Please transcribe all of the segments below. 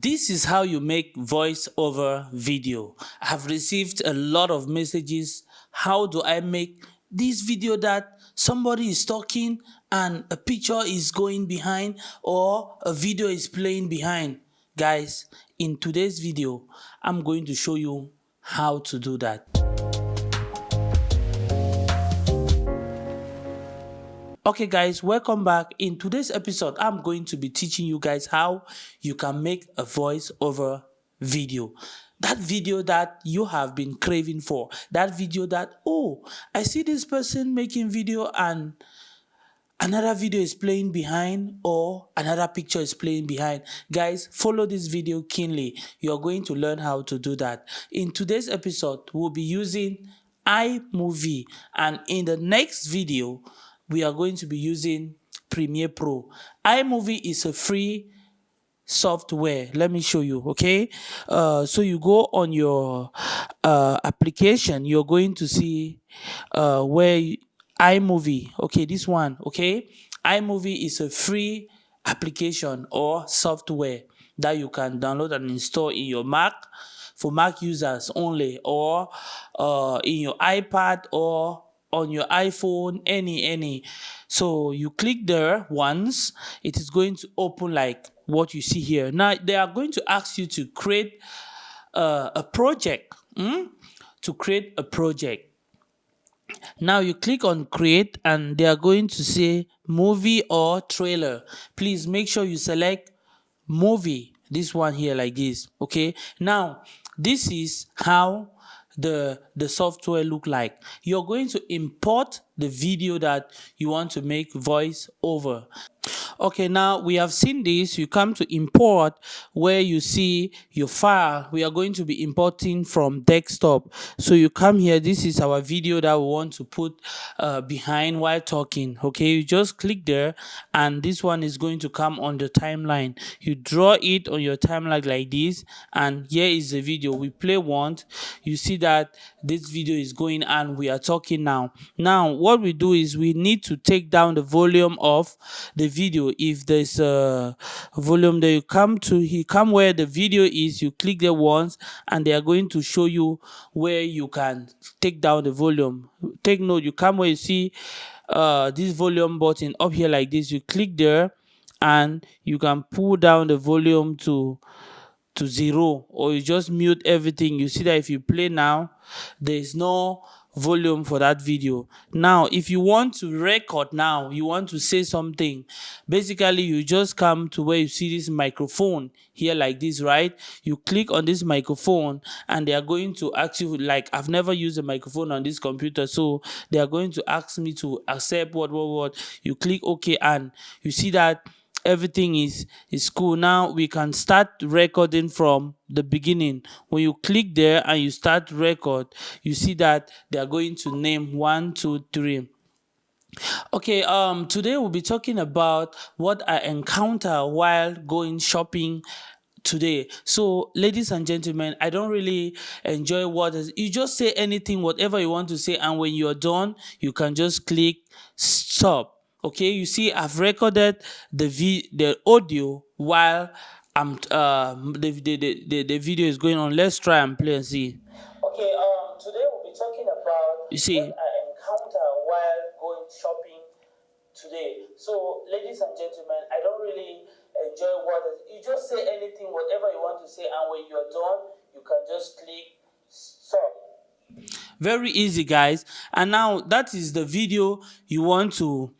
This is how you make voice over video. I have received a lot of messages. How do I make this video that somebody is talking and a picture is going behind or a video is playing behind? Guys, in today's video, I'm going to show you how to do that. Okay guys, welcome back. In today's episode, I'm going to be teaching you guys how you can make a voice over video. That video that you have been craving for. That video that, oh, I see this person making video and another video is playing behind or another picture is playing behind. Guys, follow this video keenly. You're going to learn how to do that. In today's episode, we'll be using iMovie, and in the next video, we are going to be using Premiere Pro. iMovie is a free software. Let me show you, okay? So you go on your application, you're going to see iMovie, okay, this one, okay? iMovie is a free application or software that you can download and install in your Mac, for Mac users only, or in your iPad or on your iPhone, any. So you click there once, it is going to open like what you see here. Now they are going to ask you to create a project. To create a project. Now you click on create and they are going to say movie or trailer. Please make sure you select movie, this one here like this, okay? Now this is how the software look like. You're going to import the video that you want to make voice over. Okay, now we have seen this. You come to import where you see your file. We are going to be importing from desktop. So you come here. This is our video that we want to put behind while talking. Okay, you just click there and this one is going to come on the timeline. You draw it on your timeline like this, and here is the video. We play once. You see that this video is going and we are talking now. Now what we do is we need to take down the volume of the video. If there's a volume there, you come where the video is, you click there once and they are going to show you where you can take down the volume. Take note, you come where you see this volume button up here like this, you click there and you can pull down the volume to 0, or you just mute everything. You see that if you play now, there is no volume for that video. Now if you want to record, now you want to say something, basically you just come to where you see this microphone here like this, right? You click on this microphone and they are going to ask you, like, I've never used a microphone on this computer, so they are going to ask me to accept what. You click OK and you see that everything is cool. Now we can start recording from the beginning. When you click there and you start record, you see that they are going to name 1, 2, 3. Okay, today we'll be talking about what I encounter while going shopping today. So ladies and gentlemen, I don't really enjoy you just say anything, whatever you want to say, and when you're done you can just click stop. Okay, you see I've recorded the audio while I'm the video is going on. Let's try and play and see. Okay, today we'll be talking about what I encounter while going shopping today. So ladies and gentlemen, I don't really enjoy you just say anything, whatever you want to say, and when you're done you can just click stop. Very easy, guys. And now that is the video you want to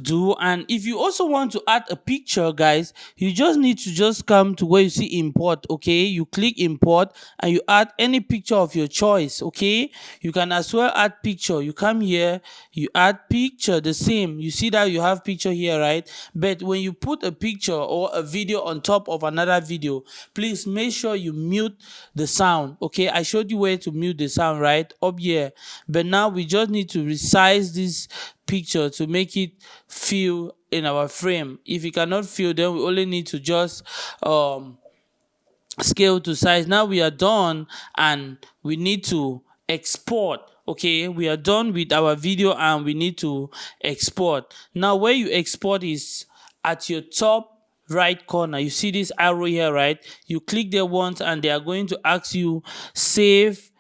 do. And if you also want to add a picture, guys, you just need to just come to where you see import. Okay, you click import and you add any picture of your choice. Okay, you can as well add picture. You come here, you add picture, the same. You see that you have picture here, right? But when you put a picture or a video on top of another video, please make sure you mute the sound. Okay, I showed you where to mute the sound, right, up here. But now we just need to resize this picture to make it feel in our frame. If it cannot feel, then we only need to just scale to size. Now we are done and we need to export. Okay, we are done with our video and we need to export. Now where you export is at your top right corner, you see this arrow here, right? You click there once and they are going to ask you save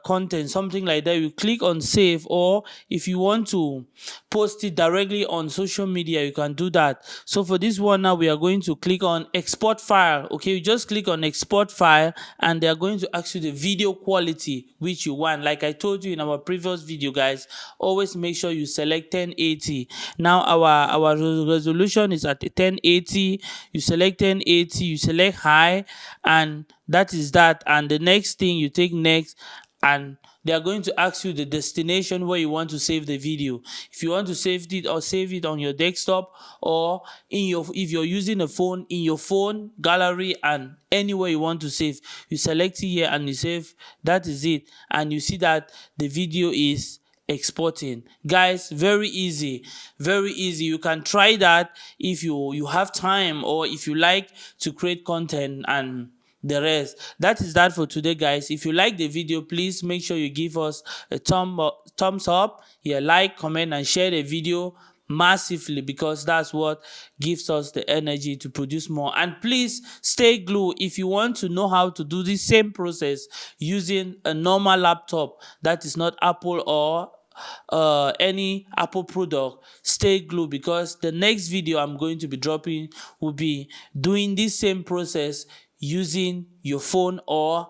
content, something like that. You click on save, or if you want to post it directly on social media, you can do that. So for this one now, we are going to click on export file. Okay, you just click on export file and they are going to ask you the video quality which you want. Like I told you in our previous video, guys, always make sure you select 1080. Now our resolution is at 1080. You select 1080, you select high, and that is that. And the next thing, you take next, and they are going to ask you the destination where you want to save the video. If you want to save it on your desktop, or in your, if you're using a phone, in your phone gallery, and anywhere you want to save, you select it here and you save. That is it. And you see that the video is exporting. Guys, very easy, very easy. You can try that if you have time, or if you like to create content and the rest. That is that for today, guys. If you like the video, please make sure you give us a thumbs up, yeah, like, comment and share the video massively, because that's what gives us the energy to produce more. And please stay glued if you want to know how to do the same process using a normal laptop that is not Apple or any Apple product. Stay glued, because the next video I'm going to be dropping will be doing this same process using your phone or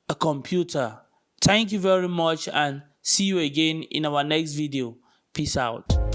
a computer. Thank you very much, and see you again in our next video. Peace out.